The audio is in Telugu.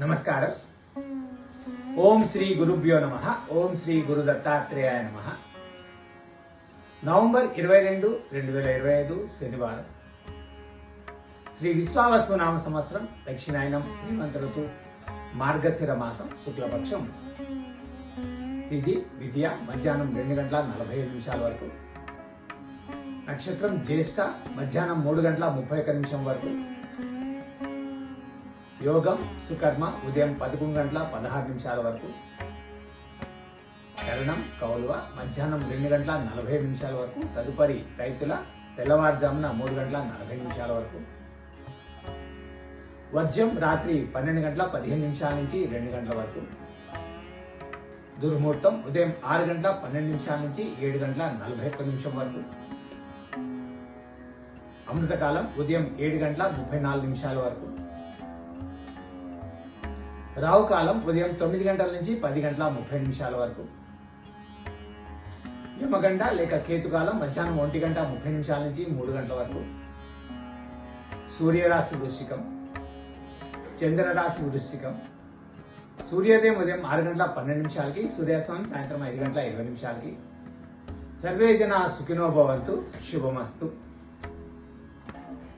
నమస్కారం. ఓం శ్రీ గురుభ్యో నమః. ఓం శ్రీ గురు దత్తాత్రేయాయ నమః. నవంబర్ 22, 2025 శనివారం. శ్రీ విశ్వావసు నామ సంవత్సరం దక్షిణాయనం హేమంత ఋతు మార్గశిర మాసం శుక్లపక్షం తిథి విద్య మధ్యాహ్నం 2:47 వరకు. నక్షత్రం జ్యేష్ఠ మధ్యాహ్నం 3:31 వరకు. యోగం సుకర్మ ఉదయం 11:16 వరకు. కరణం కౌలువ మధ్యాహ్నం 2:40 వరకు. తదుపరి రైతుల తెల్లవారుజామున 3:40 వరకు. వర్జ్యం రాత్రి 12:15 నుంచి 2 గంటల వరకు. దుర్ముహూర్తం ఉదయం 6:12 నుంచి 7:41 వరకు. అమృతకాలం ఉదయం 7:34 వరకు. రావుకాలం ఉదయం 9 గంటల నుంచి 10:30 వరకు. యమగంట లేక కేతుకాలం మధ్యాహ్నం 1:30 నుంచి 3 గంటల వరకు. సూర్యరాశి వృశ్చికం, చంద్రరాశి వృశ్చికం. సూర్యోదయం ఉదయం 6:12 సూర్యాస్తమయం సాయంత్రం 5:20 సర్వే జనా సుఖినో భవంతు. శుభమస్తు.